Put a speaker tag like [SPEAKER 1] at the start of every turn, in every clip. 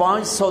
[SPEAKER 1] 500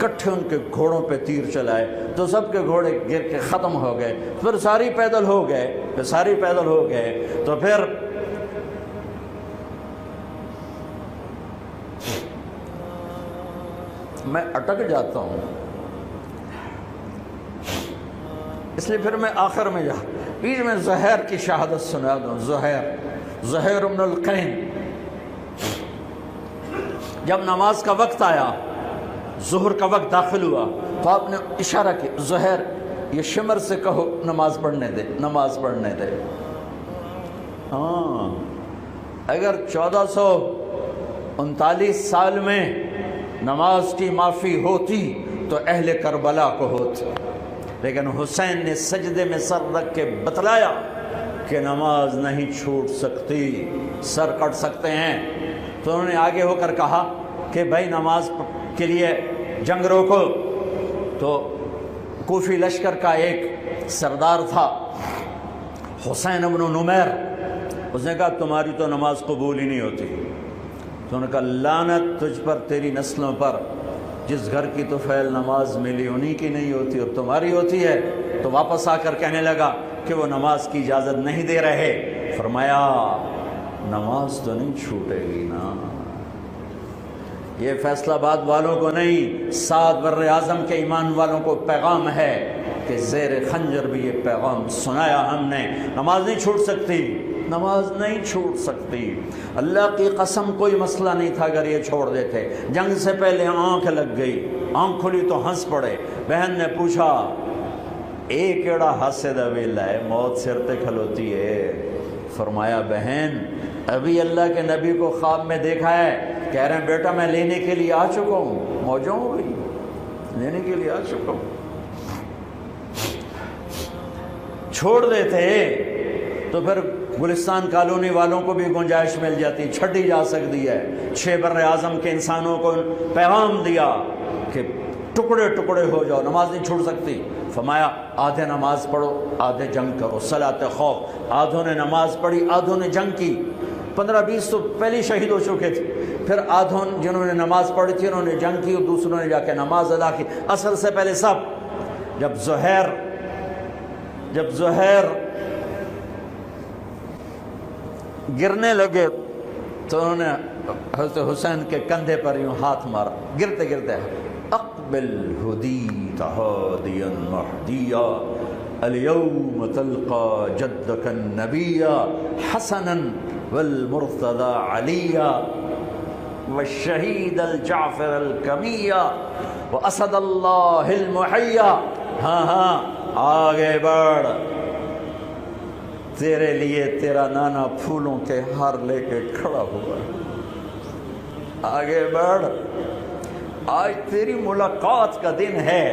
[SPEAKER 1] کٹھے ان کے گھوڑوں پہ تیر چلائے تو سب کے گھوڑے گر کے ختم ہو گئے. پھر ساری پیدل ہو گئے تو پھر میں اٹک جاتا ہوں. اس لیے پھر میں آخر میں بیچ میں زہیر کی شہادت سنا دوں. زہیر ابن القین جب نماز کا وقت آیا، ظہر کا وقت داخل ہوا تو آپ نے اشارہ کیا، زہیر یہ شمر سے کہو نماز پڑھنے دے. ہاں، اگر 1439 سال میں نماز کی معافی ہوتی تو اہل کربلا کو ہوتی، لیکن حسین نے سجدے میں سر رکھ کے بتلایا کہ نماز نہیں چھوٹ سکتی، سر کٹ سکتے ہیں. تو انہوں نے آگے ہو کر کہا کہ بھائی نماز کے لیے جنگ روکو. تو کوفی لشکر کا ایک سردار تھا حسین ابن نمیر، اس نے کہا تمہاری تو نماز قبول ہی نہیں ہوتی. تو انہوں نے کہا لعنت تجھ پر، تیری نسلوں پر، جس گھر کی تو فعل نماز ملی انہی کی نہیں ہوتی اور تمہاری ہوتی ہے. تو واپس آ کر کہنے لگا کہ وہ نماز کی اجازت نہیں دے رہے. فرمایا نماز تو نہیں چھوٹے گی نا. یہ فیصل آباد والوں کو نہیں، 7 بر اعظم کے ایمان والوں کو پیغام ہے کہ زیر خنجر بھی یہ پیغام سنایا ہم نے. نماز نہیں چھوٹ سکتی، نماز نہیں چھوٹ سکتی. اللہ کی قسم کوئی مسئلہ نہیں تھا اگر یہ چھوڑ دیتے. جنگ سے پہلے آنکھ لگ گئی، آنکھ کھلی تو ہنس پڑے. بہن نے پوچھا ایک ایڑا ہاسے دا ویلا ہے، موت سر تے کھلوتی ہے. فرمایا بہن ابھی اللہ کے نبی کو خواب میں دیکھا ہے، کہہ رہے ہیں بیٹا میں لینے کے لیے آ چکا ہوں. موجوں ہو گئی، لینے کے لیے آ چکا ہوں. چھوڑ دیتے تو پھر گلستان کالونی والوں کو بھی گنجائش مل جاتی، چھٹی جا سکتی ہے. 6 بر اعظم کے انسانوں کو پیغام دیا کہ ٹکڑے ٹکڑے ہو جاؤ، نماز نہیں چھوڑ سکتی. فرمایا آدھے نماز پڑھو آدھے جنگ کرو، صلاۃ خوف. آدھوں نے نماز پڑھی آدھوں نے جنگ کی. 15-20 تو پہلے شہید ہو چکے تھے. پھر آدھوں جنہوں نے نماز پڑھی تھی انہوں نے جنگ کی اور دوسروں نے جا کے نماز ادا کی. عصر سے پہلے سب. جب زہیر گرنے لگے تو انہوں نے حضرت حسین کے کندھے پر یوں ہاتھ مارا، گرتے گرتے اقبل ہدیت ہادیا مہدیا اليوم تلقى جدك النبي حسنا والمرتضى عليا والشهيد الجعفر الكمي واسد الله المحيا. ہاں آگے بڑھ، تیرے لیے تیرا نانا پھولوں کے ہار لے کے کھڑا ہوا. آگے بڑھ، آج تیری ملاقات کا دن ہے.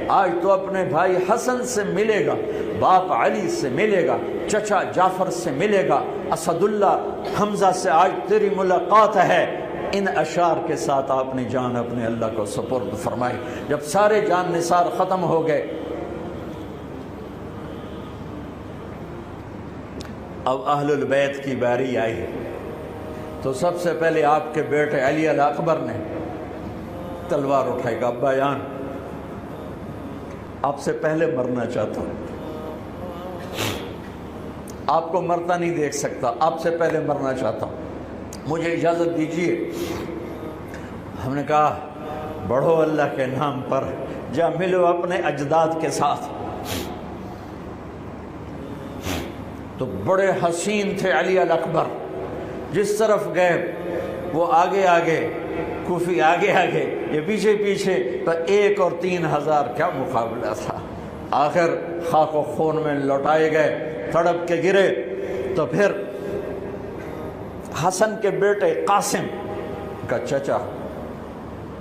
[SPEAKER 1] آج تو اپنے بھائی حسن سے ملے گا، باپ علی سے ملے گا، چچا جعفر سے ملے گا، اسد اللہ حمزہ سے آج تیری ملاقات ہے. ان اشعار کے ساتھ آپ نے جان اپنے اللہ کو سپرد فرمائی. جب سارے جان نثار ختم ہو گئے اب اہل البیت کی باری آئی تو سب سے پہلے آپ کے بیٹے علی الاکبر نے تلوار اٹھائی. گا ابا جان آپ سے پہلے مرنا چاہتا ہوں، آپ کو مرتا نہیں دیکھ سکتا، آپ سے پہلے مرنا چاہتا ہوں، مجھے اجازت دیجیے. ہم نے کہا بڑھو اللہ کے نام پر، جا ملو اپنے اجداد کے ساتھ. تو بڑے حسین تھے علی الاکبر، جس طرف گئے وہ آگے آگے، کوفی آگے آگے، یہ پیچھے پیچھے. تو 1 اور 3,000 کیا مقابلہ تھا. آخر خاک و خون میں لوٹائے گئے، تڑپ کے گرے. تو پھر حسن کے بیٹے قاسم کا چچا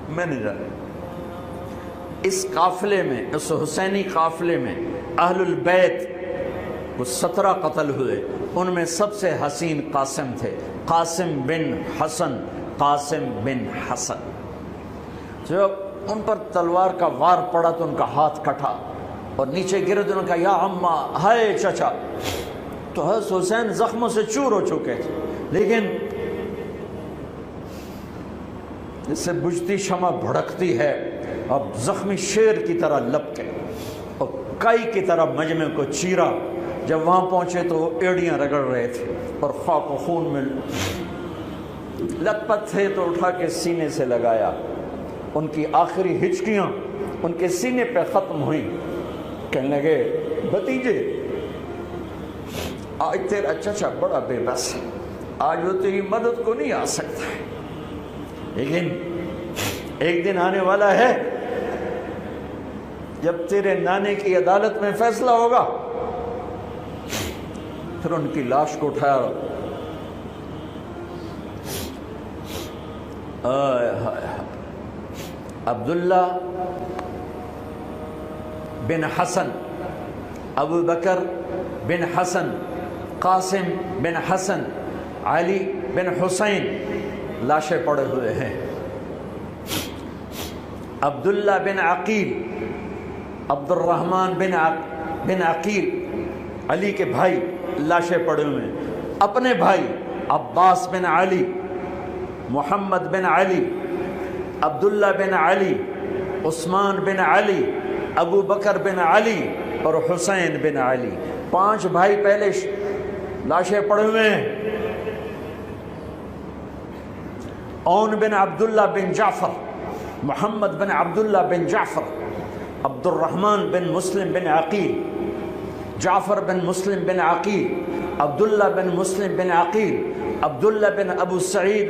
[SPEAKER 1] میں نہیں جانا، اس قافلے میں، اس حسینی قافلے میں اہل البیت وہ 17 قتل ہوئے. ان میں سب سے حسین قاسم تھے، قاسم بن حسن. قاسم بن حسن جب ان پر تلوار کا وار پڑا تو ان کا ہاتھ کٹا اور نیچے گرے تو انہوں نے کہا یا اماں، ہائے چچا. تو حضرت حسین زخموں سے چور ہو چکے تھے، لیکن جس سے بجھتی شمع بھڑکتی ہے، اب زخمی شیر کی طرح لپکے اور کائی کی طرح مجمع کو چیرا۔ جب وہاں پہنچے تو وہ ایڑیاں رگڑ رہے تھے اور خاک و خون میں لت پت تھے، تو اٹھا کے سینے سے لگایا۔ ان کی آخری ہچکیاں ان کے سینے پہ ختم ہوئیں۔ کہنے لگے بھتیجے، آج تیرا چچا بڑا بے بس ہے، آج وہ تیری مدد کو نہیں آ سکتا ہے، لیکن ایک دن آنے والا ہے جب تیرے نانے کی عدالت میں فیصلہ ہوگا۔ پھر ان کی لاش کو اٹھایا، عبداللہ بن حسن، ابو بکر بن حسن، قاسم بن حسن، علی بن حسین لاشیں پڑے ہوئے ہیں۔ عبداللہ بن عقیل، عبد الرحمن بن عقیل، علی کے بھائی لاشیں پڑے ہوئے ہیں۔ اپنے بھائی عباس بن علی، محمد بن علی، عبداللہ بن علی، عثمان بن علی، ابو بکر بن علی اور حسین بن علی، 5 بھائی پہلے لاشیں پڑے ہوئے ہیں۔ اون بن عبداللہ بن جعفر، محمد بن عبداللہ بن جعفر، عبد الرحمن بن مسلم بن عقیل، جعفر بن مسلم بن عقیل، عبداللہ بن مسلم بن عقیل، عبداللہ بن ابو سعید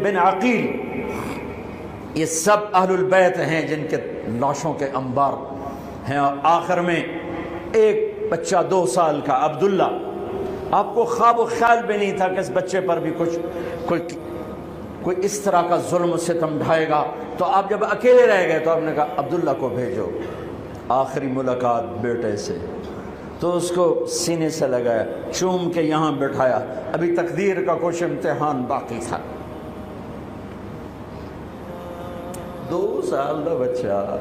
[SPEAKER 1] بن عقیل، یہ سب اہل البیت ہیں جن کے لاشوں کے انبار ہیں۔ اور آخر میں ایک بچہ 2 سال کا عبداللہ، آپ کو خواب و خیال بھی نہیں تھا کہ اس بچے پر بھی کوئی اس طرح کا ظلم و ستم ڈھائے گا، تو آپ جب اکیلے رہ گئے تو آپ نے کہا عبداللہ کو بھیجو۔ آخری ملاقات بیٹے سے، تو اس کو سینے سے لگایا، چوم کے یہاں بٹھایا، ابھی تقدیر کا کچھ امتحان باقی تھا۔ 2 سال کا بچہ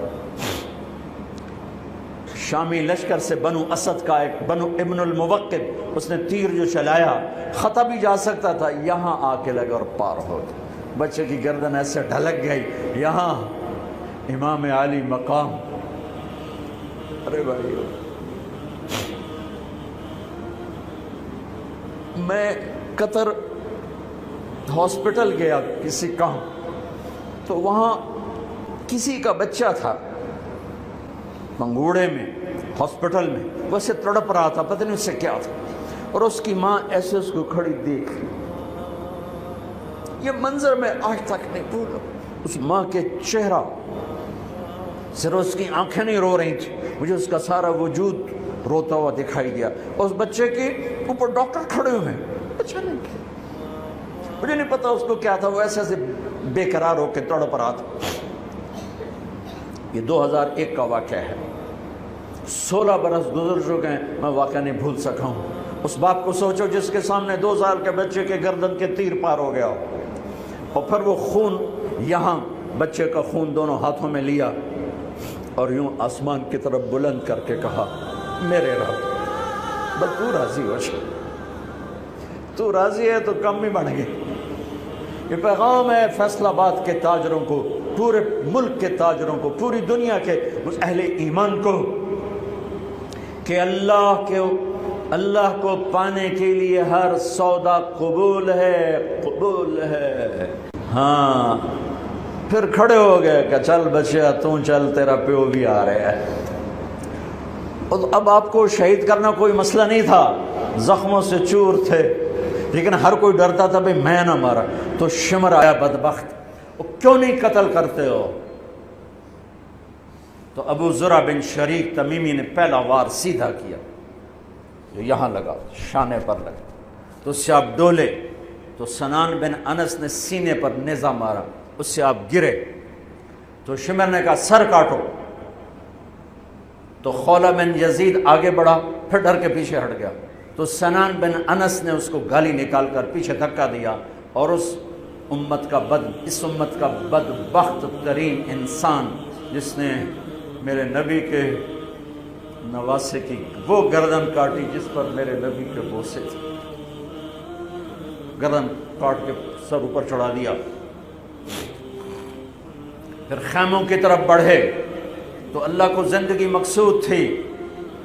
[SPEAKER 1] شامی لشکر سے بنو اسد کا ایک بنو ابن الموقد، اس نے تیر جو چلایا خطا بھی جا سکتا تھا، یہاں آ کے لگا اور پار ہو گیا۔ بچے کی گردن ایسے ڈھلک گئی، یہاں امام علی مقام۔ ارے بھائی، میں قطر ہاسپٹل گیا کسی کام، تو وہاں کسی کا بچہ تھا منگوڑے میں ہاسپٹل میں، وہ اسے تڑپ رہا تھا، پتہ نہیں اس سے کیا تھا، اور اس کی ماں ایسے اس کو کھڑی دیکھ رہی۔ یہ منظر میں آج تک نہیں بھولا۔ اس ماں کے چہرہ، صرف اس کی آنکھیں نہیں رو رہی تھی، مجھے اس کا سارا وجود روتا ہوا دکھائی دیا۔ اس بچے کے اوپر ڈاکٹر کھڑے ہوئے ہیں، بچہ نہیں کیا، مجھے نہیں پتا اس کو کیا تھا، وہ ایسے بے قرار ہو کے تڑپ رہا تھا۔ یہ 2001 کا واقعہ ہے، 16 برس گزر چکے ہیں، میں واقعہ نہیں بھول سکا ہوں۔ اس باپ کو سوچو جس کے سامنے 2 سال کے بچے کے گردن کے تیر پار ہو گیا، اور پھر وہ خون، یہاں بچے کا خون دونوں ہاتھوں میں لیا اور یوں آسمان کی طرف بلند کر کے کہا، میرے رب، بس تو راضی ہو جا، تو راضی ہے تو کم ہی بڑھ گئے۔ یہ پیغام ہے فیصل آباد کے تاجروں کو، پورے ملک کے تاجروں کو، پوری دنیا کے اہل ایمان کو، کہ اللہ کو پانے کے لیے ہر سودا قبول ہے، قبول ہے۔ ہاں، پھر کھڑے ہو گئے کہ چل بچیا تو چل، تیرا پیو بھی آ رہا ہے۔ اب آپ کو شہید کرنا کوئی مسئلہ نہیں تھا، زخموں سے چور تھے، لیکن ہر کوئی ڈرتا تھا بھئی میں نہ مارا، تو شمر آیا بدبخت، کیوں نہیں قتل کرتے ہو؟ تو ابو زرع بن شریک تمیمی نے پہلا وار سیدھا کیا، جو یہاں لگا، شانے پر لگا، تو اس سے آپ ڈولے، تو سنان بن انس نے سینے پر نیزہ مارا، اس سے آپ گرے، تو شمر نے کہا سر کاٹو، تو خولہ بن یزید آگے بڑھا، پھر ڈر کے پیچھے ہٹ گیا، تو سنان بن انس نے اس کو گالی نکال کر پیچھے دھکا دیا، اور اس امت کا بدبخت ترین انسان جس نے میرے نبی کے نواسے کی وہ گردن کاٹی جس پر میرے نبی کے بوسے تھے، گردن کاٹ کے سر اوپر چڑھا دیا، پھر خیموں کی طرف بڑھے تو اللہ کو زندگی مقصود تھی،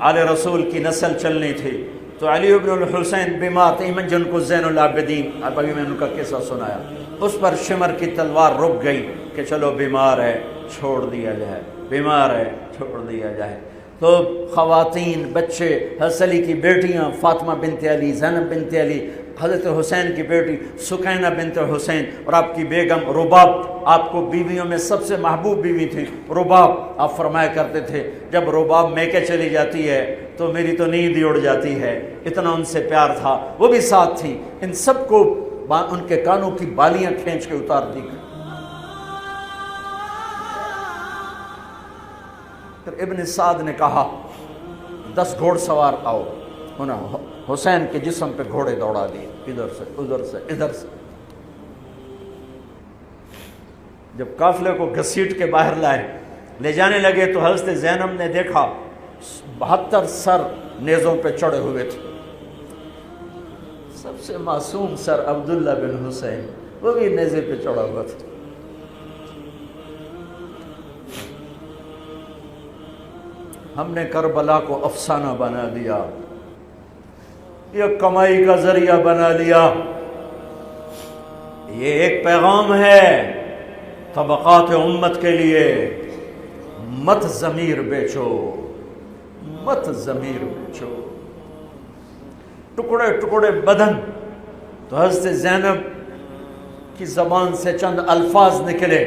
[SPEAKER 1] آل رسول کی نسل چلنی تھی، تو علی ابن الحسین بیمار تھے، جن کو زین العابدین، اب ابھی میں ان کا قصہ سنایا، اس پر شمر کی تلوار رک گئی کہ چلو بیمار ہے چھوڑ دیا جائے، بیمار ہے چھوڑ دیا جائے۔ تو خواتین، بچے، حضرت علی کی بیٹیاں فاطمہ بنت علی، زینب بنت علی، حضرت حسین کی بیٹی سکینہ بنت حسین، اور آپ کی بیگم رباب، آپ کو بیویوں میں سب سے محبوب بیوی تھی رباب۔ آپ فرمایا کرتے تھے جب رباب میکے چلی جاتی ہے تو میری تو نیند ہی اڑ جاتی ہے، اتنا ان سے پیار تھا۔ وہ بھی ساتھ تھی، ان سب کو ان کے کانوں کی بالیاں کھینچ کے اتار دی۔ پھر ابن سعد نے کہا 10 گھوڑ سوار آؤ، انہوں حسین کے جسم پہ گھوڑے دوڑا دیے، ادھر سے ادھر سے ادھر سے۔ جب قافلے کو گھسیٹ کے باہر لائے، لے جانے لگے تو حضرت زینب نے دیکھا 72 سر نیزوں پہ چڑھے ہوئے تھے، سب سے معصوم سر عبداللہ بن حسین، وہ بھی نیزے پہ چڑھا ہوا تھا۔ ہم نے کربلا کو افسانہ بنا دیا، یہ کمائی کا ذریعہ بنا لیا۔ یہ ایک پیغام ہے طبقات امت کے لیے، مت ضمیر بیچو، مت ضمیر بیچو۔ ٹکڑے ٹکڑے بدن، تو حضرت زینب کی زبان سے چند الفاظ نکلے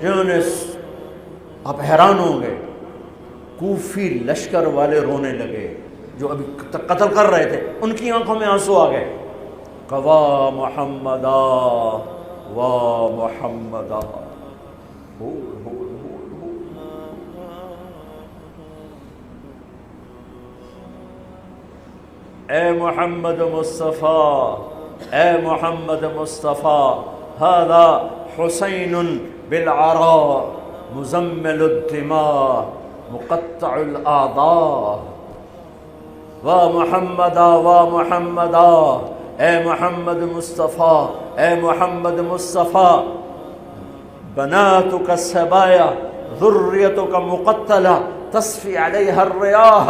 [SPEAKER 1] جنہوں نے، آپ حیران ہوں گے، کوفی لشکر والے رونے لگے جو ابھی قتل کر رہے تھے، ان کی آنکھوں میں آنسو آ گئے۔ قوا محمدا وا محمدا، اے محمد مصطفیٰ، اے محمد مصطفیٰ، ھذا حسین بالعراء مزمل الدماء مقطع الاعضاء، وا محمدا وا محمدا، اے محمد مصطفیٰ، اے محمد مصطفیٰ، بناتک السبایا ذریتک مقتلہ تصفی علیہا الریاح۔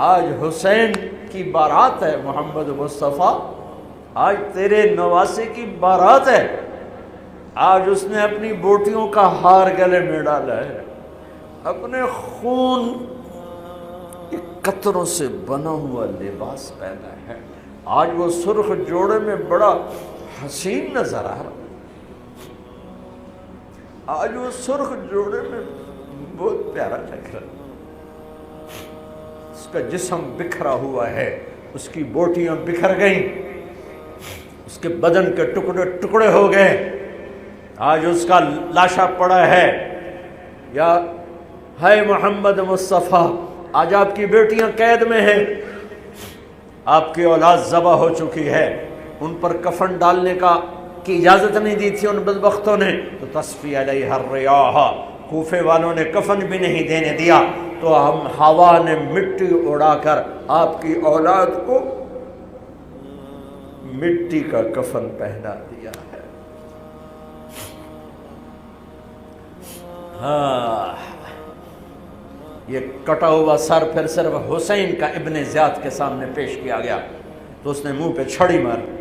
[SPEAKER 1] آج حسین کی بارات ہے محمد مصطفیٰ، آج تیرے نواسے کی بارات ہے، آج اس نے اپنی بوٹیوں کا ہار گلے میں ڈالا ہے، اپنے خون کے قطروں سے بنا ہوا لباس پہنا ہے، آج وہ سرخ جوڑے میں بڑا حسین نظر آ رہا، آج وہ سرخ جوڑے میں بہت پیارا لگ رہا، اس کا جسم بکھرا ہوا ہے، اس کی بوٹیاں بکھر گئیں، اس کے بدن کے ٹکڑے ٹکڑے ہو گئے، آج اس کا لاشا پڑا ہے۔ یا ہے محمد مصطفیٰ، آج آپ کی بیٹیاں قید میں ہیں، آپ کی اولاد ذبح ہو چکی ہے، ان پر کفن ڈالنے کی اجازت نہیں دی تھی ان بدبختوں نے، تو تصفی علیہ الریاح، کوفے والوں نے کفن بھی نہیں دینے دیا، تو ہم ہوا نے مٹی اڑا کر آپ کی اولاد کو مٹی کا کفن پہنا دیا ہے۔ ہاں، یہ کٹا ہوا سر پھر صرف حسین کا ابن زیاد کے سامنے پیش کیا گیا، تو اس نے منہ پہ چھڑی ماری،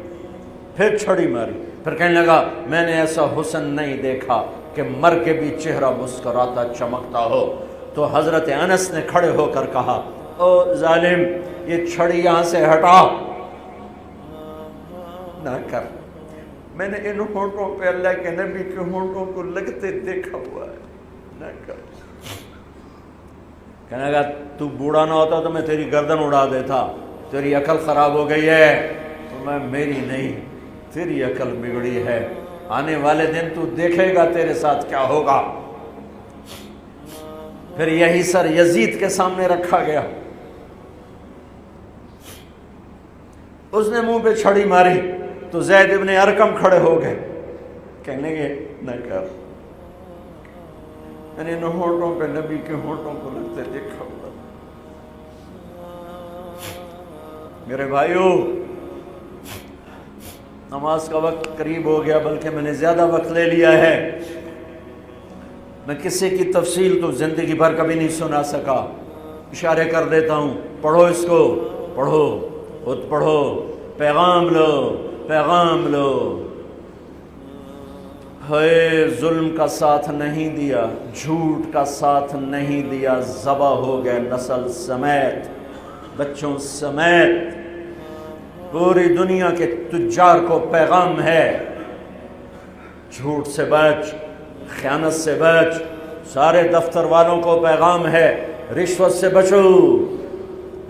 [SPEAKER 1] پھر چھڑی ماری، پھر کہنے لگا میں نے ایسا حسن نہیں دیکھا کہ مر کے بھی چہرہ مسکراتا چمکتا ہو۔ تو حضرت انس نے کھڑے ہو کر کہا او ظالم، یہ چھڑی یہاں سے ہٹا، نہ کر، میں نے ان ہونٹوں پہ اللہ کے نبی کے ہونٹوں کو لگتے دیکھا ہوا ہے، نہ کر۔ کہنے لگا تو بوڑھا نہ ہوتا تو میں تیری گردن اڑا دیتا، تیری عقل خراب ہو گئی ہے، تو میں میری نہیں، تیری عقل بگڑی ہے، آنے والے دن تو دیکھے گا تیرے ساتھ کیا ہوگا۔ پھر یہی سر یزید کے سامنے رکھا گیا، اس نے منہ پہ چھڑی ماری تو زید ابن ارقم کھڑے ہو گئے، کہنے لگے نہ کر، میں نے ان ہونٹوں پہ نبی کے ہونٹوں کو لگتے دیکھا ہوا۔ میرے بھائیو، نماز کا وقت قریب ہو گیا، بلکہ میں نے زیادہ وقت لے لیا ہے۔ میں کسی کی تفصیل تو زندگی بھر کبھی نہیں سنا سکا، اشارے کر دیتا ہوں، پڑھو اس کو، پڑھو، خود پڑھو، پیغام لو، پیغام لو۔ ہے ظلم کا ساتھ نہیں دیا، جھوٹ کا ساتھ نہیں دیا، ذبح ہو گئے نسل سمیت، بچوں سمیت۔ پوری دنیا کے تجار کو پیغام ہے، جھوٹ سے بچ، خیانت سے بچ۔ سارے دفتر والوں کو پیغام ہے، رشوت سے بچو،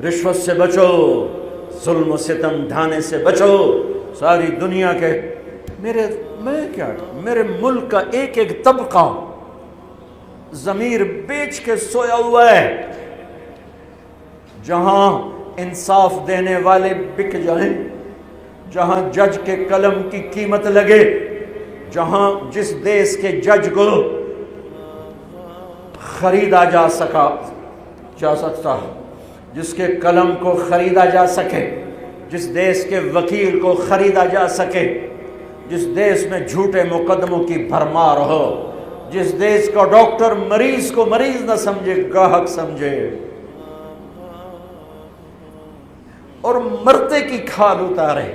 [SPEAKER 1] رشوت سے بچو، ظلم و ستم ڈھانے سے بچو۔ ساری دنیا کے میرے ملک کا ایک ایک طبقہ ضمیر بیچ کے سویا ہوا ہے۔ جہاں انصاف دینے والے بک جائیں، جہاں جج کے قلم کی قیمت لگے، جہاں جس دیس کے جج کو خریدا جا سکتا، جس کے قلم کو خریدا جا سکے، جس دیس کے وکیل کو خریدا جا سکے، جس دیس میں جھوٹے مقدموں کی بھرمار ہو، جس دیس کا ڈاکٹر مریض کو مریض نہ سمجھے، گاہک سمجھے، اور مرتے کی کھال اتارے،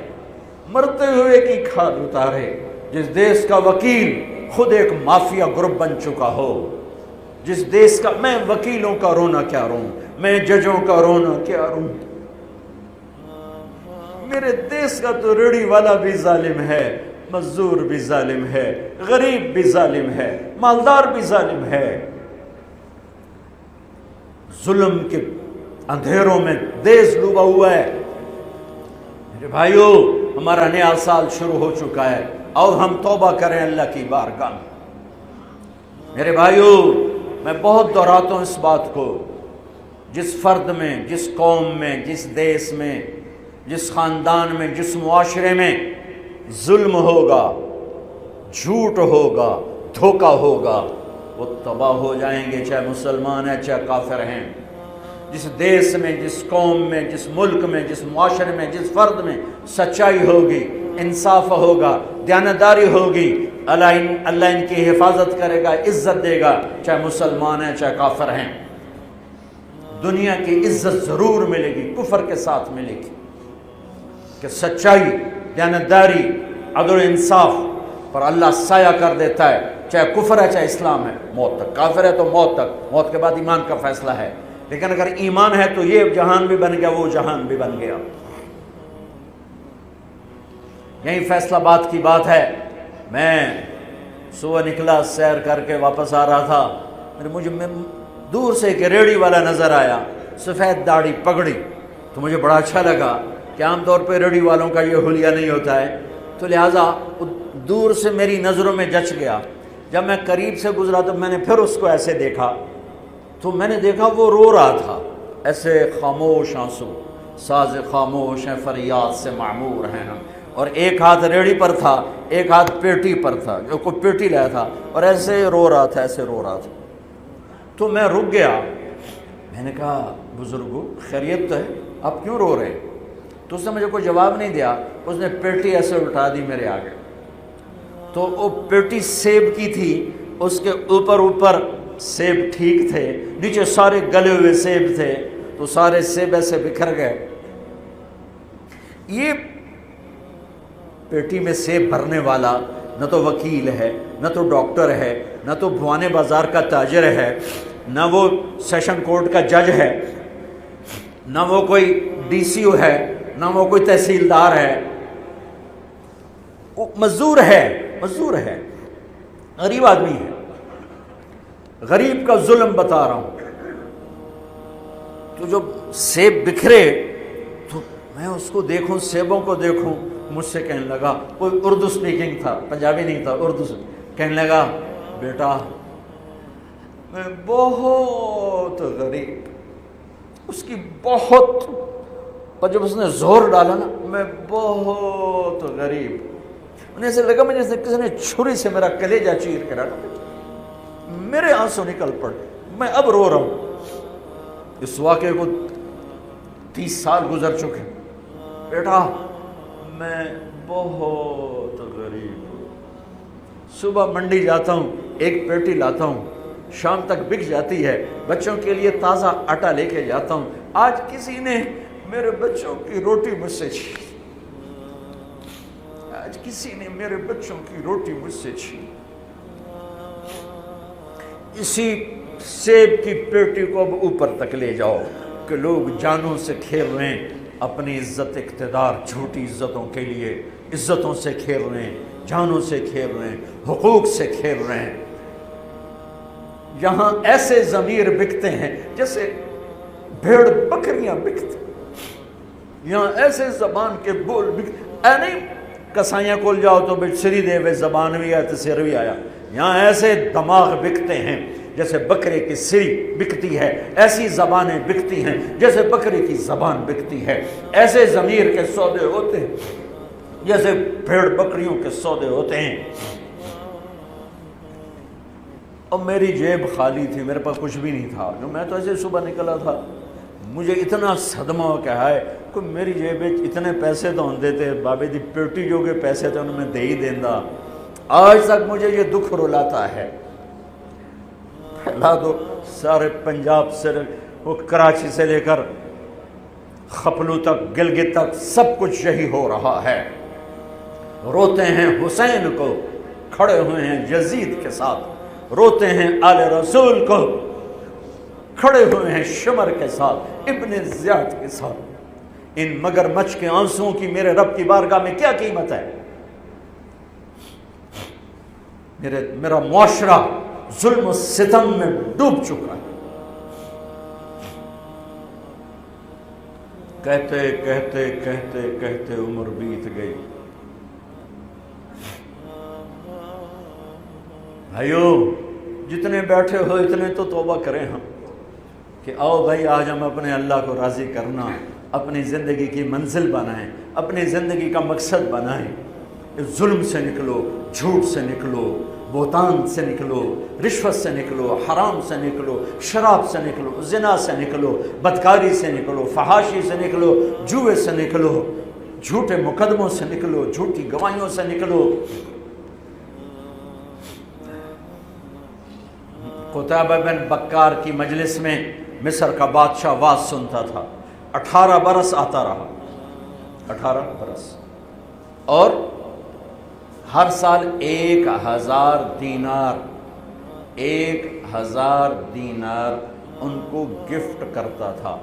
[SPEAKER 1] مرتے ہوئے کی کھال اتارے، جس دیس کا وکیل خود ایک مافیا گروپ بن چکا ہو، جس دیس کا، میں وکیلوں کا رونا کیا روں، میں ججوں کا رونا کیا روں، میرے دیس کا تو ریڑھی والا بھی ظالم ہے، مزدور بھی ظالم ہے، غریب بھی ظالم ہے، مالدار بھی ظالم ہے۔ ظلم کے اندھیروں میں دیس ڈوبا ہوا ہے۔ میرے بھائیو، ہمارا نیا سال شروع ہو چکا ہے، اور ہم توبہ کریں اللہ کی بارگاہ میں۔ میرے بھائیو، میں بہت دہراتا ہوں اس بات کو، جس فرد میں، جس قوم میں، جس دیس میں، جس خاندان میں، جس معاشرے میں ظلم ہوگا، جھوٹ ہوگا، دھوکہ ہوگا، وہ تباہ ہو جائیں گے، چاہے مسلمان ہیں چاہے کافر ہیں۔ جس دیس میں، جس قوم میں، جس ملک میں، جس معاشرے میں، جس فرد میں سچائی ہوگی، انصاف ہوگا، دیانتداری ہوگی، اللہ ان کی حفاظت کرے گا، عزت دے گا، چاہے مسلمان ہیں چاہے کافر ہیں۔ دنیا کی عزت ضرور ملے گی، کفر کے ساتھ ملے گی، کہ سچائی، دیانتداری، عدل و انصاف پر اللہ سایہ کر دیتا ہے، چاہے کفر ہے چاہے اسلام ہے، موت تک۔ کافر ہے تو موت تک، موت کے بعد ایمان کا فیصلہ ہے، لیکن اگر ایمان ہے تو یہ جہان بھی بن گیا، وہ جہان بھی بن گیا۔ یہی فیصلہ بات کی بات ہے۔ میں صبح نکلا، سیر کر کے واپس آ رہا تھا، مجھے دور سے ایک ریڑھی والا نظر آیا، سفید داڑھی، پگڑی، تو مجھے بڑا اچھا لگا کہ عام طور پہ ریڑھی والوں کا یہ حلیہ نہیں ہوتا ہے، تو لہٰذا دور سے میری نظروں میں جچ گیا۔ جب میں قریب سے گزرا تو میں نے پھر اس کو ایسے دیکھا، تو میں نے دیکھا وہ رو رہا تھا، ایسے خاموش آنسو، ساز خاموش ہیں فریاد سے معمور ہیں ہم، اور ایک ہاتھ ریڑھی پر تھا، ایک ہاتھ پیٹی پر تھا، جو کوئی پیٹی لایا تھا، اور ایسے رو رہا تھا، ایسے رو رہا تھا۔ تو میں رک گیا، میں نے کہا بزرگو خیریت تو ہے، آپ کیوں رو رہے ہیں؟ تو اس نے مجھے کوئی جواب نہیں دیا، اس نے پیٹی ایسے اٹھا دی میرے آگے، تو وہ پیٹی سیب کی تھی، اس کے اوپر سیب ٹھیک تھے، نیچے سارے گلے ہوئے سیب تھے، تو سارے سیب ایسے بکھر گئے۔ یہ پیٹی میں سیب بھرنے والا نہ تو وکیل ہے، نہ تو ڈاکٹر ہے، نہ تو بھوانے بازار کا تاجر ہے، نہ وہ سیشن کورٹ کا جج ہے، نہ وہ کوئی ڈی سی او ہے، نہ وہ کوئی تحصیلدار ہے، وہ مزدور ہے، غریب آدمی ہے۔ غریب کا ظلم بتا رہا ہوں۔ تو جب سیب بکھرے تو میں اس کو دیکھوں، سیبوں کو دیکھوں، مجھ سے کہنے لگا، کوئی اردو سپیکنگ تھا، پنجابی نہیں تھا، اردو سے کہنے لگا، بیٹا میں بہت غریب، اس کی بہت، اور جب اس نے زور ڈالا نا، میں بہت غریب، انہیں ایسے لگا مجھے جیسے کسی نے چھری سے میرا کلیجہ چیر کے رکھا، میرے آنسو نکل پڑے، میں اب رو رہا ہوں۔ اس واقعے کو 30 سال گزر چکے۔ بیٹا میں بہت غریب ہوں، صبح منڈی جاتا ہوں، ایک پیٹی لاتا ہوں، شام تک بک جاتی ہے، بچوں کے لیے تازہ آٹا لے کے جاتا ہوں، آج کسی نے میرے بچوں کی روٹی مجھ سے چھین، آج کسی نے میرے بچوں کی روٹی مجھ سے چھین۔ اسی سیب کی پیٹی کو اب اوپر تک لے جاؤ کہ لوگ جانوں سے کھیل رہے ہیں، اپنی عزت اقتدار جھوٹی عزتوں کے لیے عزتوں سے کھیل رہے ہیں، جانوں سے کھیل رہے ہیں، حقوق سے کھیل رہے ہیں۔ یہاں ایسے ضمیر بکتے ہیں جیسے بھیڑ بکریاں بکتے، یہاں ایسے زبان کے بول بکتے، اے نہیں کسائیاں کول جاؤ تو بچ سری دے وے زبان بھی آیا تو سر بھی آیا، یہاں ایسے دماغ بکتے ہیں جیسے بکرے کی سری بکتی ہے، ایسی زبانیں بکتی ہیں جیسے بکرے کی زبان بکتی ہے، ایسے ضمیر کے سودے ہوتے ہیں جیسے بھیڑ بکریوں کے سودے ہوتے ہیں۔ اور میری جیب خالی تھی، میرے پاس کچھ بھی نہیں تھا، میں تو ایسے صبح نکلا تھا، مجھے اتنا صدمہ ہو کہ ہے کوئی میری جیب اتنے پیسے تو ہوندے تھے، بابے دی پیٹی جو کے پیسے تو انہوں میں دے ہی دیندہ، آج تک مجھے یہ دکھ رلاتا ہے۔ پھیلا دو سارے پنجاب سے، وہ کراچی سے لے کر خپلو تک، گلگت تک، سب کچھ یہی ہو رہا ہے۔ روتے ہیں حسین کو، کھڑے ہوئے ہیں یزید کے ساتھ، روتے ہیں آل رسول کو، کھڑے ہوئے ہیں شمر کے ساتھ، ابن زیاد کے ساتھ۔ ان مگرمچھ کے آنسوں کی میرے رب کی بارگاہ میں کیا قیمت ہے؟ میرا معاشرہ ظلم و ستم میں ڈوب چکا ہے۔ کہتے کہتے کہتے کہتے عمر بیت گئی۔ بھائیو جتنے بیٹھے ہو اتنے تو توبہ کریں ہم کہ آؤ بھائی آج ہم اپنے اللہ کو راضی کرنا، اپنی زندگی کی منزل بنائیں، اپنی زندگی کا مقصد بنائیں۔ ظلم سے نکلو، جھوٹ سے نکلو، بہتان سے نکلو، رشوت سے نکلو، حرام سے نکلو، شراب سے نکلو، زنا سے نکلو، بدکاری سے نکلو، فحاشی سے نکلو، جوئے سے نکلو، جھوٹے مقدموں سے نکلو، جھوٹی گواہیوں سے نکلو۔ قطعبہ بن بکار کی مجلس میں مصر کا بادشاہ واز سنتا تھا، 18 برس آتا رہا، 18 برس، اور ہر سال 1000 دینار، 1000 دینار ان کو گفٹ کرتا تھا،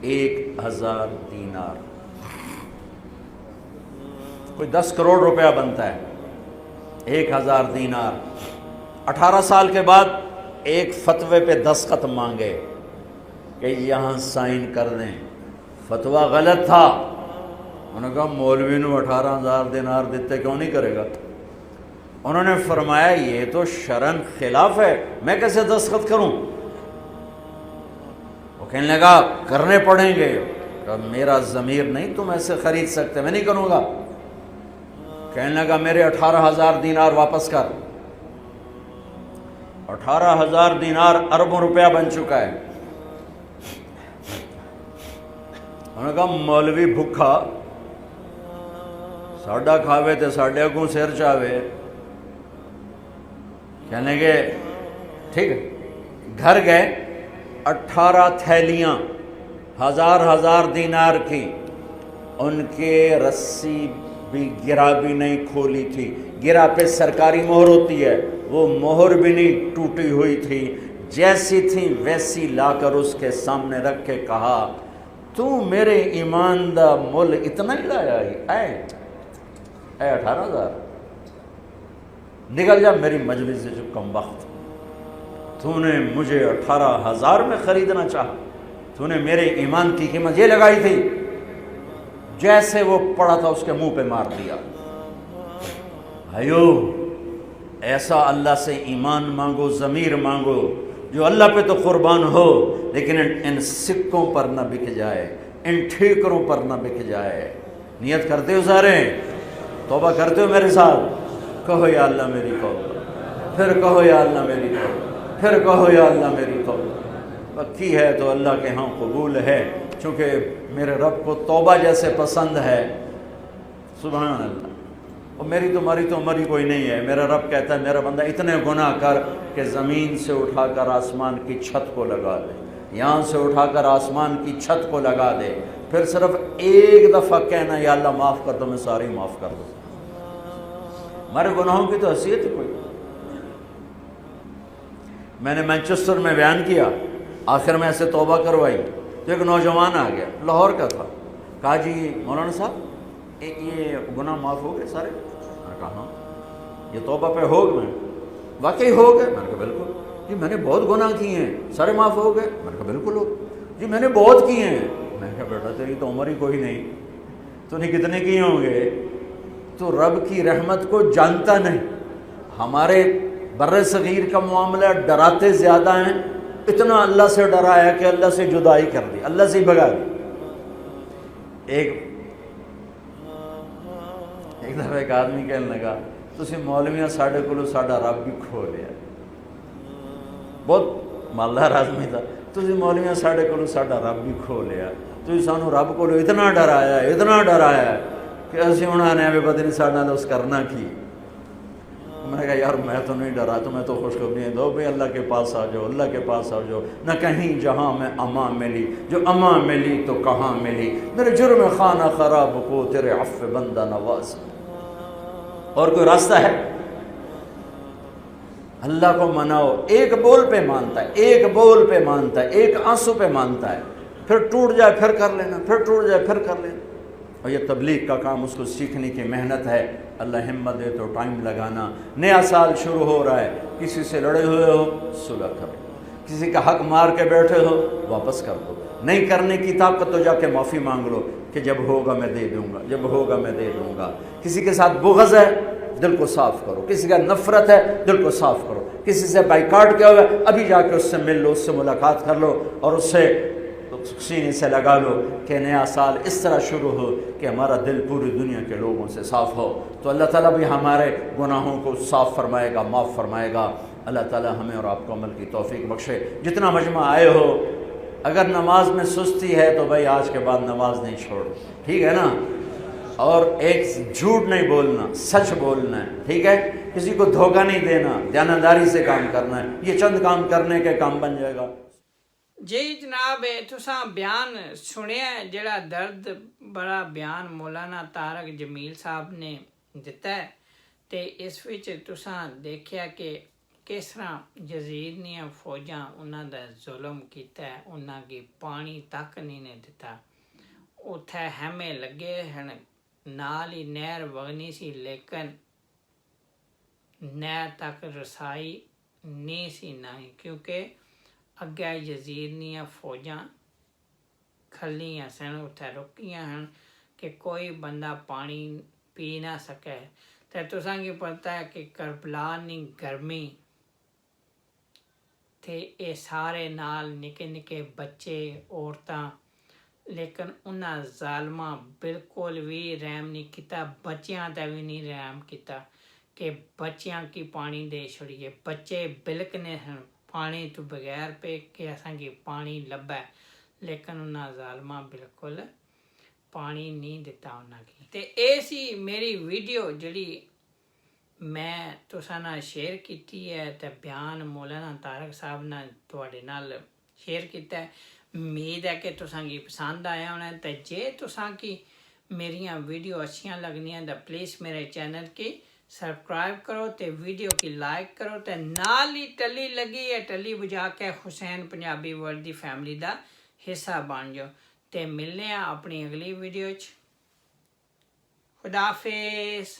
[SPEAKER 1] 1000 دینار، کوئی 10 کروڑ روپیہ بنتا ہے، 1000 دینار۔ 18 سال کے بعد ایک فتوے پہ دستخط مانگے کہ یہاں سائن کر دیں، فتویٰ غلط تھا، انہوں نے کہا مولوی نو 18,000 دینار دیتے کیوں نہیں کرے گا؟ انہوں نے فرمایا یہ تو شرعاً خلاف ہے، میں کیسے دستخط کروں؟ وہ کہنے لگا کرنے پڑیں گے، کہ میرا ضمیر نہیں تم ایسے خرید سکتے، میں نہیں کروں گا۔ کہنے لگا میرے 18,000 دینار واپس کر۔ 18,000 دینار اربوں روپیہ بن چکا ہے۔ انہوں نے کہا مولوی بھکھا ساڈا کھاوے تے ساڈے اگوں سر چاوے، کہنے گے ٹھیک ہے۔ گھر گئے، 18 تھیلیاں 1000 دینار کی، ان کے رسی بھی گرا بھی نہیں کھولی تھی، گرا پہ سرکاری مہر ہوتی ہے، وہ مہر بھی نہیں ٹوٹی ہوئی تھی، جیسی تھی ویسی لا کر اس کے سامنے رکھ کے کہا تو میرے ایمان دا مول اتنا ہی لایا اے 18,000، نکل جا میری مجلس سے جو کم وقت، تو نے مجھے 18,000 میں خریدنا چاہا، تو نے میرے ایمان کی قیمت یہ لگائی تھی، جیسے وہ پڑا تھا اس کے منہ پہ مار دیا۔ بھائیو ایسا اللہ سے ایمان مانگو، ضمیر مانگو جو اللہ پہ تو قربان ہو، لیکن ان سکوں پر نہ بک جائے، ان ٹھیکروں پر نہ بک جائے۔ نیت کرتے ہو سارے؟ توبہ کرتے ہو میرے ساتھ؟ کہو یا اللہ میری توبہ، پھر کہو یا اللہ میری توبہ، پھر کہو یا اللہ میری توبہ۔ پکی ہے تو اللہ کے ہاں قبول ہے، چونکہ میرے رب کو توبہ جیسے پسند ہے سبحان اللہ. اور میری تمہاری تو عمر ہی کوئی نہیں ہے. میرا رب کہتا ہے میرا بندہ اتنے گناہ کر کہ زمین سے اٹھا کر آسمان کی چھت کو لگا دے, یہاں سے اٹھا کر آسمان کی چھت کو لگا دے, پھر صرف ایک دفعہ کہنا یا اللہ معاف کر دو, میں ساری معاف کر دوں. ہمارے گناہوں کی تو حیثیت ہے کوئی. میں نے مینچسٹر میں بیان کیا, آخر میں ایسے توبہ کروائی تو ایک نوجوان آ گیا, لاہور کا تھا. کہا جی مولانا صاحب یہ گناہ معاف ہو گئے سارے؟ میں نے کہا ہاں. یہ توبہ پہ ہو گئے؟ واقعی ہو گئے. میں نے کہا بالکل. جی میں نے بہت گناہ کیے ہیں, سارے معاف ہو گئے؟ میں نے کہا بالکل ہو. جی میں نے بہت کیے ہیں. میں نے کہا بیٹا تیری تو عمر ہی کوئی نہیں, تو نے کتنے کیے ہوں گے؟ تو رب کی رحمت کو جانتا نہیں. ہمارے بر صغیر کا معاملہ ڈراتے زیادہ ہیں, اتنا اللہ سے ڈرایا کہ اللہ سے جدائی کر دی, اللہ سے ہی بھگا دی. ایک دفعہ ایک آدمی کہنے لگا تسی مولویاں ساڈے کولو ساڈا رب بھی کھو لیا. بہت مالدار آدمی تھا. تسی مولویاں ساڈے کولو ساڈا رب بھی کھو لیا, تسی سانو رب کولو اتنا ڈرایا کہ اسی انہوں نے بھی پتہ نہیں ساڈے نال اس کرنا کی. میں نے کہا یار میں تو نہیں ڈرا, تمہیں تو خوشخبری دو بھئی اللہ کے پاس آ جاؤ, اللہ کے پاس آ جاؤ. نہ کہیں جہاں میں امان ملی, جو امان ملی تو کہاں ملی, میرے جرم خانہ خراب کو تیرے عفو بندہ نواز. اور کوئی راستہ ہے؟ اللہ کو مناؤ. ایک بول پہ مانتا ہے, ایک بول پہ مانتا ہے, ایک آنسو پہ مانتا ہے, پھر ٹوٹ جائے پھر کر لینا, پھر ٹوٹ جائے پھر کر لینا. اور یہ تبلیغ کا کام, اس کو سیکھنے کی محنت ہے. اللہ ہمت دے تو ٹائم لگانا. نیا سال شروع ہو رہا ہے, کسی سے لڑے ہوئے ہو صلح کرو, کسی کا حق مار کے بیٹھے ہو واپس کر دو. نہیں کرنے کی طاقت تو جا کے معافی مانگ لو کہ جب ہوگا میں دے دوں گا, جب ہوگا میں دے دوں گا. کسی کے ساتھ بغض ہے دل کو صاف کرو, کسی کا نفرت ہے دل کو صاف کرو, کسی سے بائیکاٹ کیا ہوا ابھی جا کے اس سے مل لو, اس سے ملاقات کر لو اور اس سے سینے سے لگا لو کہ نیا سال اس طرح شروع ہو کہ ہمارا دل پوری دنیا کے لوگوں سے صاف ہو. تو اللہ تعالیٰ بھی ہمارے گناہوں کو صاف فرمائے گا, معاف فرمائے گا. اللہ تعالیٰ ہمیں اور آپ کو عمل کی توفیق بخشے. جتنا مجمع آئے ہو, اگر نماز میں سستی ہے تو بھائی آج کے بعد نماز نہیں چھوڑ, ٹھیک ہے نا؟ اور ایک جھوٹ نہیں بولنا, سچ بولنا ہے, ٹھیک ہے؟ کسی کو دھوکہ نہیں دینا, دیانتداری سے کام کرنا ہے. یہ چند کام کرنے کے کام بن جائے گا.
[SPEAKER 2] جی جناب, تساں بیان سنیا جڑا درد بڑا بیان مولانا طارق جمیل صاحب نے دتا ہے, تے اس وچ تساں دیکھیا کہ کس طرح یزید نیاں فوجاں انہاں دا ظلم کیتا ہے, انہاں کی پانی تک نہیں نے دتا. اتھے ہمیں لگے ہن, نال ہی نہر وگنی سی لیکن نہر تک رسائی نہیں سی نہیں, کیونکہ اگے یزید نیاں فوجاں کھلیاں سن, اتھے رکیاں ہن کہ کوئی بندہ پانی پی نہ سکے. تے تساں کی پتہ ہے کہ کربلا نی گرمی تے اے سارے نال نکے نکے بچے عورتاں, لیکن انہاں ظالماں بالکل بھی رحم نہیں کیتا, بچیاں تے بھی نہیں رحم کیتا کہ بچیاں کی پانی دے چھڑیے. بچے بلکنے ہیں پانی تو بغیر پہ کہ اساں کی پانی لبے, لیکن انہاں ظالماں بالکل پانی نہیں دیتا انہاں کی. تے اے سی میری ویڈیو جڑی میں تساں نال شیئر کیتی ہے, تے بیان مولانا طارق صاحب نے تواڈے نال شیئر کیتا ہے. امید ہے کہ تساں کی پسند آیا ہونا ہے. تے جے تساں کی میریاں ویڈیو اچھیاں لگنیاں تو پلیز میرے چینل کی سبسکرائب کرو, تے ویڈیو کی لائک کرو, تے نال ہی ٹلی لگی ہے ٹلی بجا کے حسین پنجابی ورلڈ دی فیملی دا حصہ بن جاؤ. تے ملنے ہیں اپنی اگلی ویڈیو چ. خدا حافظ.